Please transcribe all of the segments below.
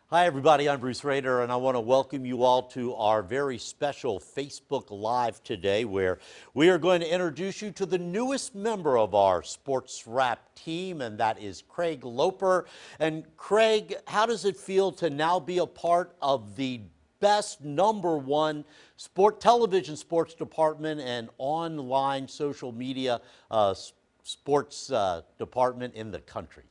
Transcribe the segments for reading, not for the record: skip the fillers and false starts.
Hi, everybody. I'm Bruce Rader, and I want to welcome you all to our very special Facebook Live today, where we are going to introduce you to the newest member of our Sports Wrap team, and that is Craig Loper. And Craig, how does it feel to now be a part of the best #1 television sports department and online social media sports department in the country?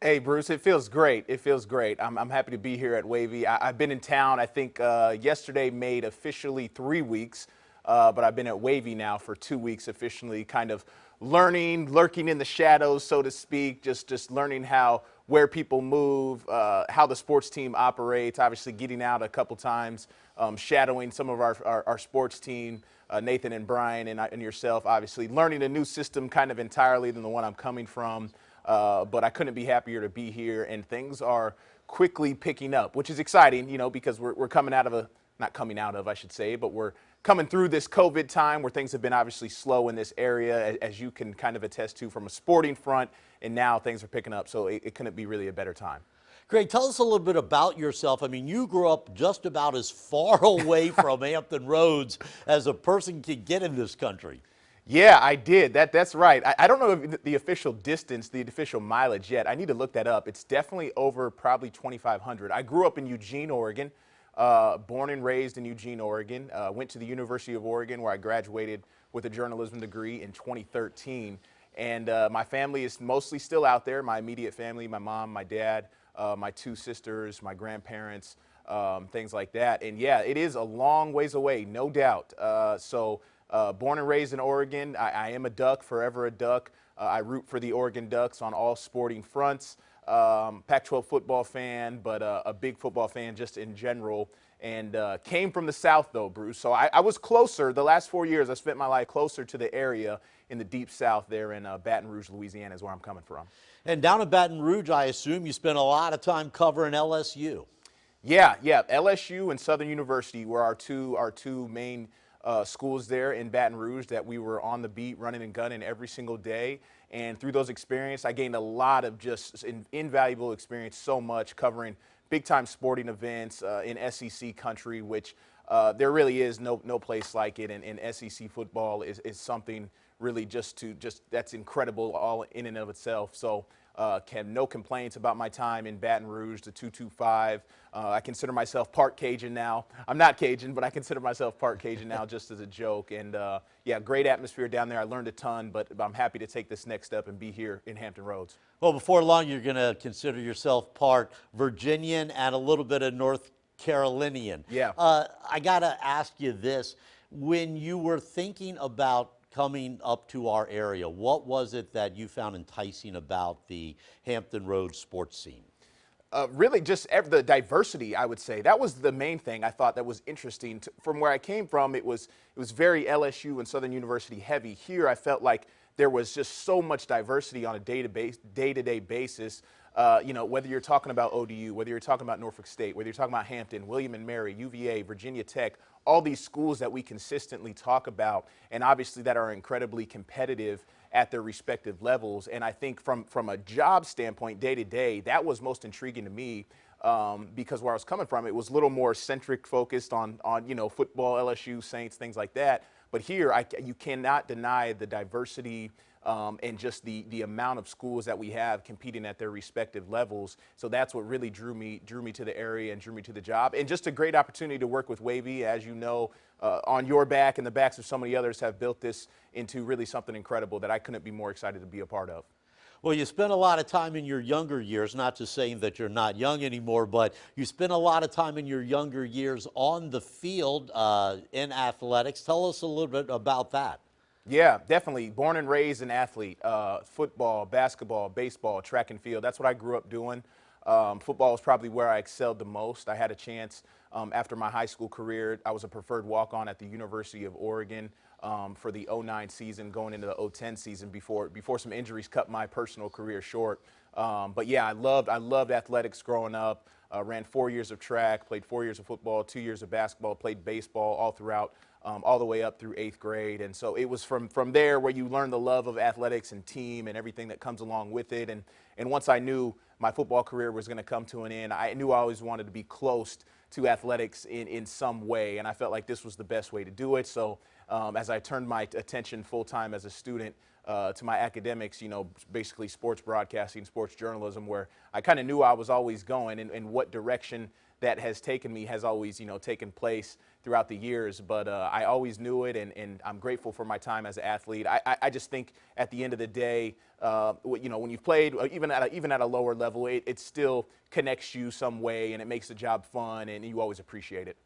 Hey, Bruce, it feels great. It feels great. I'm happy to be here at WAVY. I've been in town, I think yesterday made officially 3 weeks, but I've been at WAVY now for 2 weeks officially, kind of learning, lurking in the shadows, so to speak, just learning where people move, how the sports team operates, obviously getting out a couple times, shadowing some of our sports team, Nathan and Brian and yourself, obviously, learning a new system kind of entirely than the one I'm coming from. But I couldn't be happier to be here, and things are quickly picking up, which is exciting, because we're coming out of not coming out of, I should say, but we're coming through this COVID time where things have been obviously slow in this area, as you can kind of attest to from a sporting front, and now things are picking up, so it couldn't be really a better time. Craig, tell us a little bit about yourself. I mean, you grew up just about as far away from Hampton Roads as a person can get in this country. Yeah, I did. That's right. I don't know if the official distance, the official mileage yet. I need to look that up. It's definitely over probably 2,500. I grew up in Eugene, Oregon, born and raised in Eugene, Oregon. Went to the University of Oregon where I graduated with a journalism degree in 2013. And my family is mostly still out there, my immediate family, my mom, my dad, my two sisters, my grandparents, things like that. And yeah, it is a long ways away, no doubt. Born and raised in Oregon, I am a Duck, forever a Duck. I root for the Oregon Ducks on all sporting fronts. Pac-12 football fan, but a big football fan just in general. And came from the South, though, Bruce. So I was closer. The last 4 years, I spent my life closer to the area in the deep South there in Baton Rouge, Louisiana is where I'm coming from. And down in Baton Rouge, I assume you spent a lot of time covering LSU. Yeah. LSU and Southern University were our two main schools there in Baton Rouge that we were on the beat running and gunning every single day. And through those experiences, I gained a lot of just invaluable experience, so much covering big-time sporting events in SEC country, which there really is no place like it. And SEC football is something really just that's incredible all in and of itself. So no complaints about my time in Baton Rouge, the 225. I consider myself part Cajun now. I'm not Cajun, but I consider myself part Cajun now just as a joke. And yeah, great atmosphere down there. I learned a ton, but I'm happy to take this next step and be here in Hampton Roads. Well, before long, you're going to consider yourself part Virginian and a little bit of North Carolinian. Yeah. I got to ask you this. When you were thinking about coming up to our area, what was it that you found enticing about the Hampton Roads sports scene? Really just the diversity, I would say. That was the main thing I thought that was interesting. From where I came from, it was very LSU and Southern University heavy. Here, I felt like there was just so much diversity on a day-to-day basis. Whether you're talking about ODU, whether you're talking about Norfolk State, whether you're talking about Hampton, William and Mary, UVA, Virginia Tech, all these schools that we consistently talk about, and obviously that are incredibly competitive at their respective levels. And I think from a job standpoint, day to day, that was most intriguing to me because where I was coming from, it was a little more centric, focused on football, LSU, Saints, things like that. But here, you cannot deny the diversity and just the amount of schools that we have competing at their respective levels. So that's what really drew me to the area and drew me to the job. And just a great opportunity to work with WAVY, as you know, on your back and the backs of so many others have built this into really something incredible that I couldn't be more excited to be a part of. Well, you spent a lot of time in your younger years, not to saying that you're not young anymore, but you spent a lot of time in your younger years on the field in athletics. Tell us a little bit about that. Yeah, definitely. Born and raised an athlete. Football, basketball, baseball, track and field. That's what I grew up doing. Football was probably where I excelled the most. I had a chance after my high school career. I was a preferred walk-on at the University of Oregon for the '09 season, going into the '10 season before some injuries cut my personal career short. But yeah, I loved athletics growing up. Ran 4 years of track, played 4 years of football, 2 years of basketball, played baseball all throughout. All the way up through 8th grade. And so it was from there where you learn the love of athletics and team and everything that comes along with it. And once I knew my football career was going to come to an end, I knew I always wanted to be close to athletics in some way, and I felt like this was the best way to do it. So as I turned my attention full-time as a student to my academics, basically sports broadcasting, sports journalism, where I kind of knew I was always going, and what direction that has taken me has always, taken place throughout the years. But I always knew it, and I'm grateful for my time as an athlete. I just think at the end of the day, when you've played, even at a lower level, it still connects you some way, and it makes the job fun, and you always appreciate it.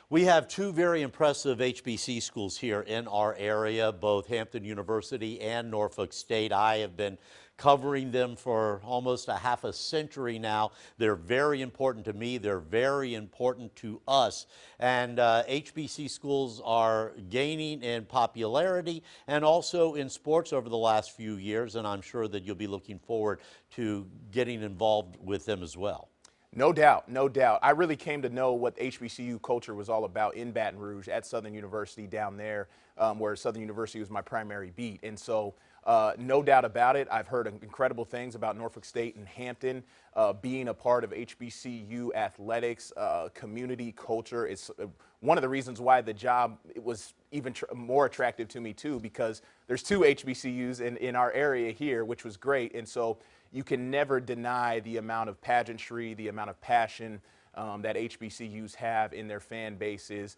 We have two very impressive HBC schools here in our area, both Hampton University and Norfolk State. I have been covering them for almost a half a century now. They're very important to me. They're very important to us. And HBC schools are gaining in popularity and also in sports over the last few years, and I'm sure that you'll be looking forward to getting involved with them as well. No doubt, no doubt. I really came to know what HBCU culture was all about in Baton Rouge at Southern University down there, where Southern University was my primary beat. And so no doubt about it, I've heard incredible things about Norfolk State and Hampton being a part of HBCU athletics, community culture. It's one of the reasons why the job was even more attractive to me too, because there's two HBCUs in our area here, which was great. And so you can never deny the amount of pageantry, the amount of passion that HBCUs have in their fan bases,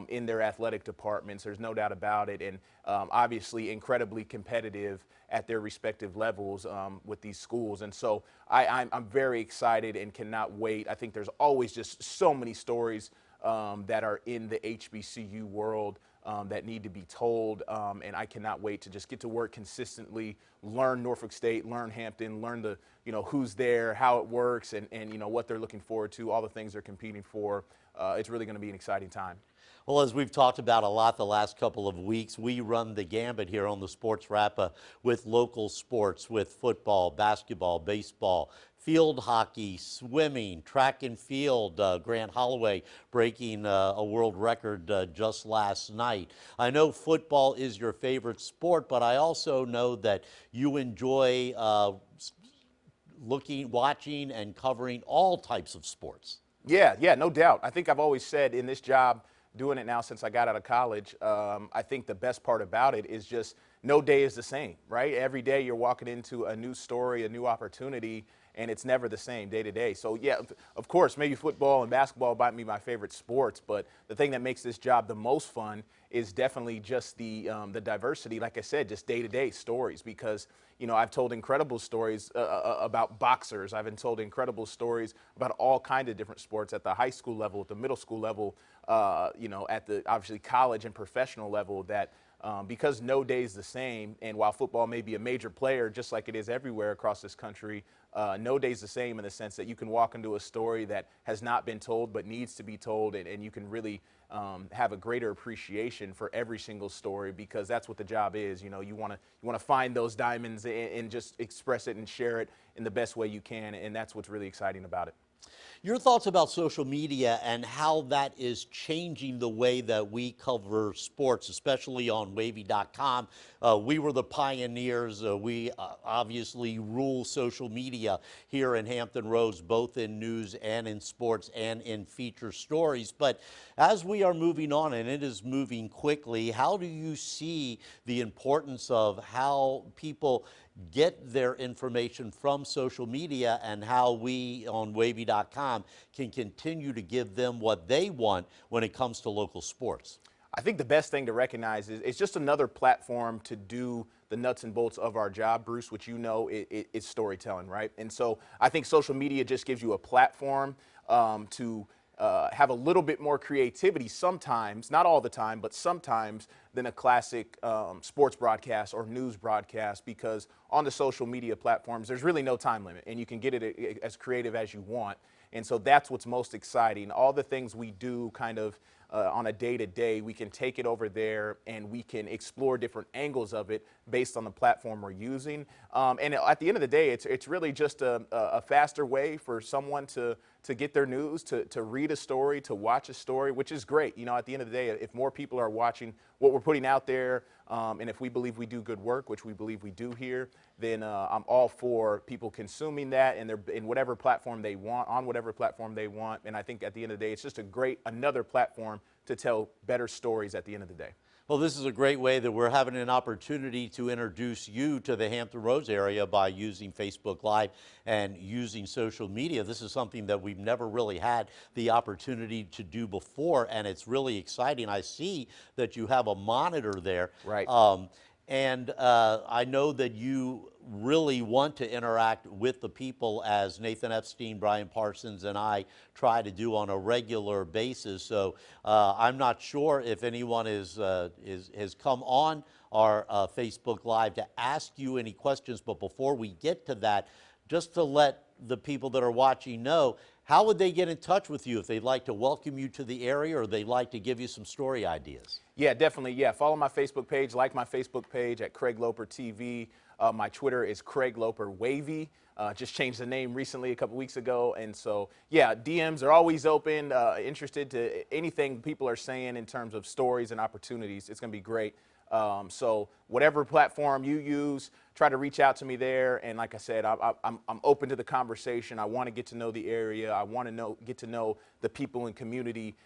in their athletic departments. There's no doubt about it. And obviously incredibly competitive at their respective levels with these schools. And so I'm very excited and cannot wait. I think there's always just so many stories that are in the HBCU world that need to be told, and I cannot wait to just get to work consistently, learn Norfolk State, learn Hampton, learn the who's there, how it works, and what they're looking forward to, all the things they're competing for. It's really going to be an exciting time. Well, as we've talked about a lot the last couple of weeks, we run the gambit here on the Sports Wrap with local sports, with football, basketball, baseball, field hockey, swimming, track and field. Grant Holloway breaking a world record just last night. I know football is your favorite sport, but I also know that you enjoy watching and covering all types of sports. Yeah, no doubt. I think I've always said in this job, doing it now since I got out of college, I think the best part about it is just no day is the same, right? Every day you're walking into a new story, a new opportunity, and it's never the same day to day. So yeah, of course, maybe football and basketball might be my favorite sports, but the thing that makes this job the most fun is definitely just the diversity. Like I said, just day to day stories, because I've told incredible stories about boxers. I've been told incredible stories about all kinds of different sports at the high school level, at the middle school level, at the obviously college and professional level, that because no day is the same, and while football may be a major player just like it is everywhere across this country, no day is the same in the sense that you can walk into a story that has not been told but needs to be told, and you can really have a greater appreciation for every single story, because that's what the job is. You want to find those diamonds and just express it and share it in the best way you can, and that's what's really exciting about it. Your thoughts about social media and how that is changing the way that we cover sports, especially on WAVY.com. We were the pioneers. We obviously rule social media here in Hampton Roads, both in news and in sports and in feature stories. But as we are moving on, and it is moving quickly, how do you see the importance of how people get their information from social media, and how we on WAVY.com can continue to give them what they want when it comes to local sports? I think the best thing to recognize is it's just another platform to do the nuts and bolts of our job, Bruce, which it's storytelling, right? And so I think social media just gives you a platform to have a little bit more creativity sometimes, not all the time, but sometimes, than a classic sports broadcast or news broadcast, because on the social media platforms, there's really no time limit, and you can get it as creative as you want. And so that's what's most exciting. All the things we do kind of on a day-to-day, we can take it over there and we can explore different angles of it based on the platform we're using. And at the end of the day, it's really just a faster way for someone to get their news, to read a story, to watch a story, which is great. At the end of the day, if more people are watching what we're putting out there. And if we believe we do good work, which we believe we do here, then I'm all for people consuming that and they're in whatever platform they want, on whatever platform they want. And I think at the end of the day, it's just another platform to tell better stories at the end of the day. Well, this is a great way that we're having an opportunity to introduce you to the Hampton Roads area by using Facebook Live and using social media. This is something that we've never really had the opportunity to do before, and it's really exciting. I see that you have a monitor there. Right. I know that you really want to interact with the people, as Nathan Epstein, Brian Parsons, and I try to do on a regular basis. So I'm not sure if anyone has come on our Facebook Live to ask you any questions. But before we get to that, just to let the people that are watching know, how would they get in touch with you if they'd like to welcome you to the area or they'd like to give you some story ideas? Yeah, definitely. Yeah, follow my Facebook page, like my Facebook page at Craig Loper TV. My Twitter is Craig Loper WAVY. Just changed the name recently a couple weeks ago. And so, yeah, DMs are always open, interested to anything people are saying in terms of stories and opportunities. It's going to be great. So whatever platform you use, try to reach out to me there. And like I said, I'm open to the conversation. I want to get to know the area. I want to get to know the people and community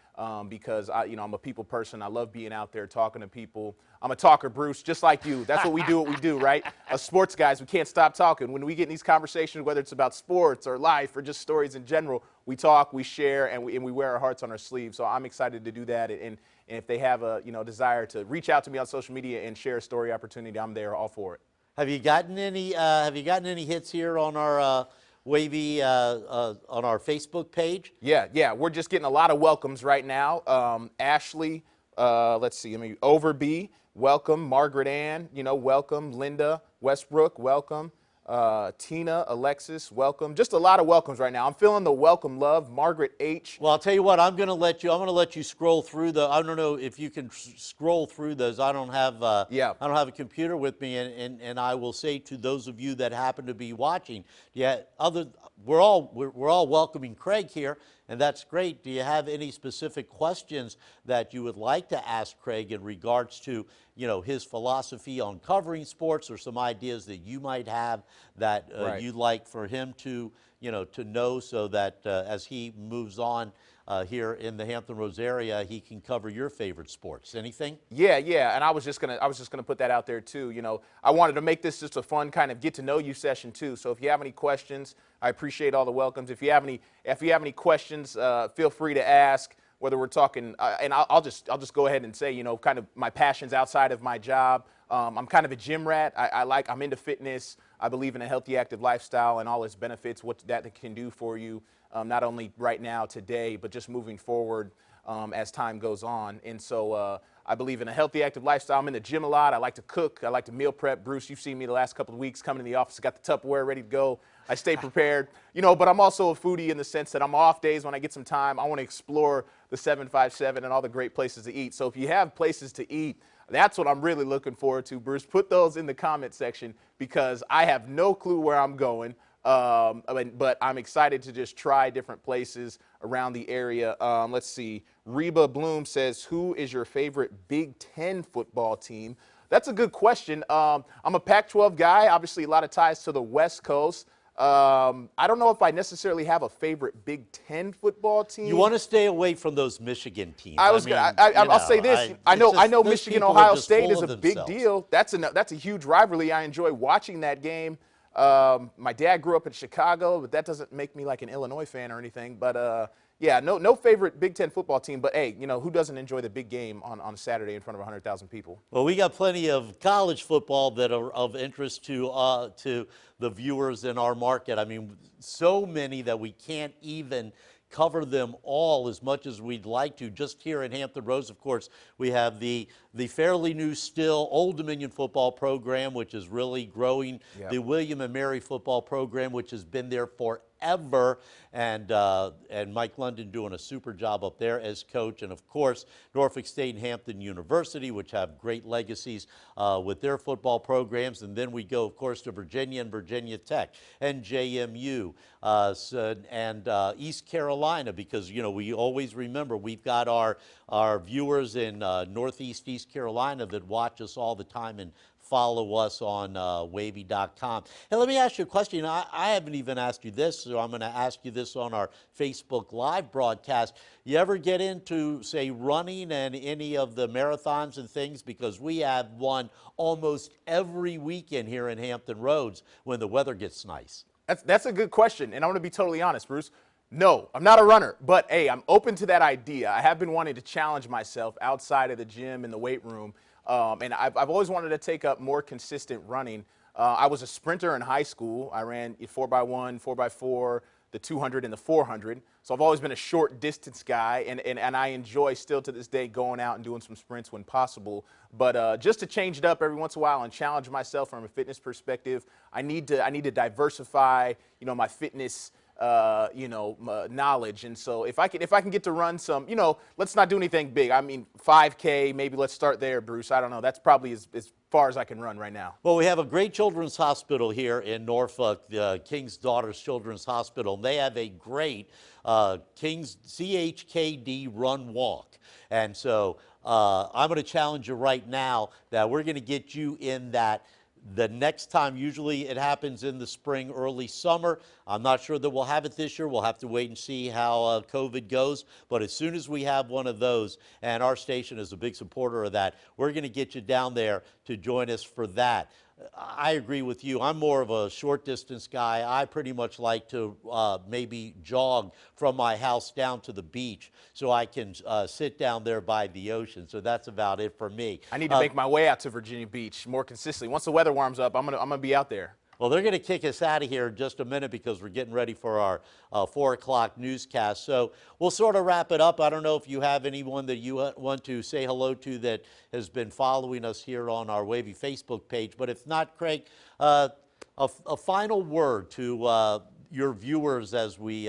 because I'm a people person. I love being out there talking to people. I'm a talker, Bruce, just like you. That's what we do, right? As sports guys, we can't stop talking. When we get in these conversations, whether it's about sports or life or just stories in general, we talk, we share, and we wear our hearts on our sleeves. So I'm excited to do that. And if they have a desire to reach out to me on social media and share a story opportunity, I'm there, all for it. Have you gotten any hits here on our WAVY on our Facebook page? Yeah, we're just getting a lot of welcomes right now. Ashley, let's see, Overby, welcome. Margaret Ann, welcome. Linda Westbrook, welcome. Tina, Alexis, welcome. Just a lot of welcomes right now. I'm feeling the welcome love. Margaret H. Well, I'll tell you what. I'm going to let you scroll through I don't know if you can scroll through those. I don't have. I don't have a computer with me, and I will say to those of you that happen to be watching, we're all welcoming Craig here, and that's great. Do you have any specific questions that you would like to ask Craig in regards to his philosophy on covering sports, or some ideas that you might have that you'd like for him to know, so that as he moves on here in the Hampton Roads area, he can cover your favorite sports? Anything? Yeah, and I was just gonna put that out there too. I wanted to make this just a fun kind of get to know you session too. So if you have any questions, I appreciate all the welcomes. If you have any questions, feel free to ask. Whether we're talking, and I'll just go ahead and say, kind of my passions outside of my job. I'm kind of a gym rat. I'm into fitness. I believe in a healthy, active lifestyle and all its benefits, what that can do for you, not only right now, today, but just moving forward as time goes on. And so I believe in a healthy, active lifestyle. I'm in the gym a lot. I like to cook. I like to meal prep. Bruce, you've seen me the last couple of weeks coming to the office. I got the Tupperware ready to go. I stay prepared, but I'm also a foodie in the sense that I'm off days when I get some time. I want to explore the 757 and all the great places to eat. So if you have places to eat, that's what I'm really looking forward to, Bruce. Put those in the comment section because I have no clue where I'm going. But I'm excited to just try different places around the area. Let's see. Reba Bloom says, who is your favorite Big Ten football team? That's a good question. I'm a Pac-12 guy. Obviously, a lot of ties to the West Coast. I don't know if I necessarily have a favorite Big Ten football team. You want to stay away from those Michigan teams. I'll say this. I know Michigan, Ohio State is a big deal. That's a huge rivalry. I enjoy watching that game. My dad grew up in Chicago, but that doesn't make me like an Illinois fan or anything. But yeah, no favorite Big Ten football team. But hey, who doesn't enjoy the big game on a Saturday in front of 100,000 people? Well, we got plenty of college football that are of interest to the viewers in our market. I mean, so many that we can't even cover them all as much as we'd like to. Just here in Hampton Roads, of course, we have the fairly new still Old Dominion football program, which is really growing. Yep. The William and Mary football program, which has been there forever. And Mike London doing a super job up there as coach. And of course, Norfolk State and Hampton University, which have great legacies with their football programs. And then we go, of course, to Virginia and Virginia Tech and JMU and East Carolina, because, you know, we always remember we've got our viewers in Northeast East Carolina that watch us all the time and follow us on WAVY.com. And let me ask you a question. I haven't even asked you this, so I'm going to ask you this on our Facebook Live broadcast. You ever get into, say, running and any of the marathons and things? Because we have one almost every weekend here in Hampton Roads when the weather gets nice. That's a good question, and I'm going to be totally honest, Bruce. No, I'm not a runner, but hey, I'm open to that idea. I have been wanting to challenge myself outside of the gym and the weight room. And I've always wanted to take up more consistent running. I was a sprinter in high school. I ran 4x1, 4x4, the 200 and the 400. So I've always been a short distance guy, and I enjoy still to this day going out and doing some sprints when possible. But just to change it up every once in a while and challenge myself from a fitness perspective, I need to diversify, you know, my fitness knowledge. And so if I can get to run some, you know, let's not do anything big. I mean, 5K, maybe let's start there, Bruce. I don't know. That's probably as far as I can run right now. Well, we have a great children's hospital here in Norfolk, the King's Daughters Children's Hospital. And they have a great King's CHKD Run Walk. And so I'm going to challenge you right now that we're going to get you in that. The next time, usually it happens in the spring, early summer. I'm not sure that we'll have it this year. We'll have to wait and see how COVID goes. But as soon as we have one of those, and our station is a big supporter of that, we're going to get you down there to join us for that. I agree with you. I'm more of a short distance guy. I pretty much like to maybe jog from my house down to the beach so I can sit down there by the ocean. So that's about it for me. I need to make my way out to Virginia Beach more consistently. Once the weather warms up, I'm gonna be out there. Well, they're going to kick us out of here in just a minute because we're getting ready for our 4 o'clock newscast. So we'll sort of wrap it up. I don't know if you have anyone that you want to say hello to that has been following us here on our WAVY Facebook page. But if not, Craig, a final word to your viewers as we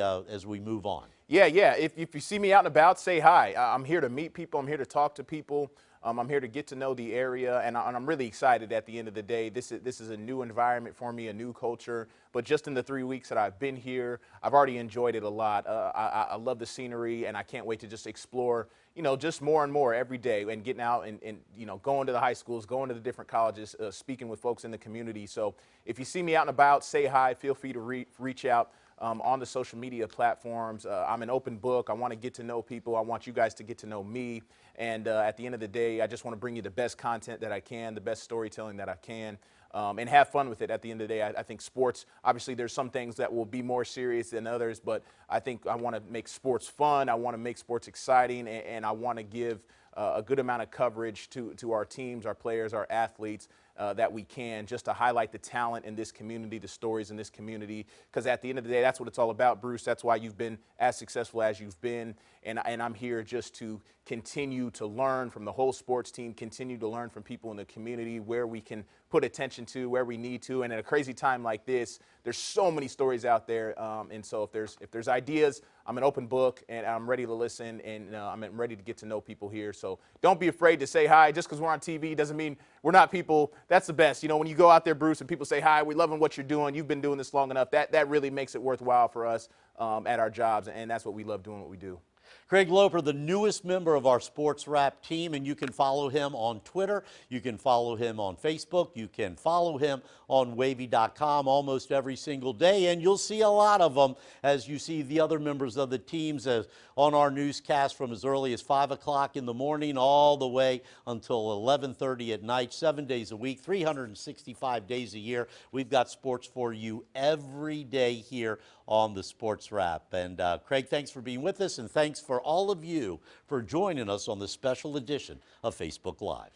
move on. Yeah. If you see me out and about, say hi. I'm here to meet people. I'm here to talk to people. I'm here to get to know the area, and I'm really excited at the end of the day. This is a new environment for me, a new culture. But just in the 3 weeks that I've been here, I've already enjoyed it a lot. I love the scenery, and I can't wait to just explore, you know, just more and more every day and getting out and you know, going to the high schools, going to the different colleges, speaking with folks in the community. So if you see me out and about, say hi. Feel free to reach out. On the social media platforms. I'm an open book. I want to get to know people. I want you guys to get to know me. And at the end of the day, I just want to bring you the best content that I can, the best storytelling that I can, and have fun with it. At the end of the day, I think sports, obviously there's some things that will be more serious than others, but I think I want to make sports fun. I want to make sports exciting, and I want to give a good amount of coverage to our teams, our players, our athletes, that we can, just to highlight the talent in this community, the stories in this community, because at the end of the day, that's what it's all about, Bruce. That's why you've been as successful as you've been, and I'm here just to continue to learn from the whole sports team, continue to learn from people in the community, where we can put attention to, where we need to. And at a crazy time like this, there's so many stories out there, and so if there's ideas, I'm an open book, and I'm ready to listen, and I'm ready to get to know people here. So don't be afraid to say hi. Just because we're on TV doesn't mean we're not people. That's the best. You know, when you go out there, Bruce, and people say hi, we loving what you're doing. You've been doing this long enough. That really makes it worthwhile for us at our jobs, and that's what we love doing what we do. Craig Loper, the newest member of our Sports Wrap team, and you can follow him on Twitter. You can follow him on Facebook. You can follow him on WAVY.com almost every single day, and you'll see a lot of them as you see the other members of the teams on our newscast from as early as 5 o'clock in the morning all the way until 11:30 at night, 7 days a week, 365 days a year. We've got sports for you every day here on the Sports Wrap. And Craig, thanks for being with us, and thanks for all of you for joining us on this special edition of Facebook Live.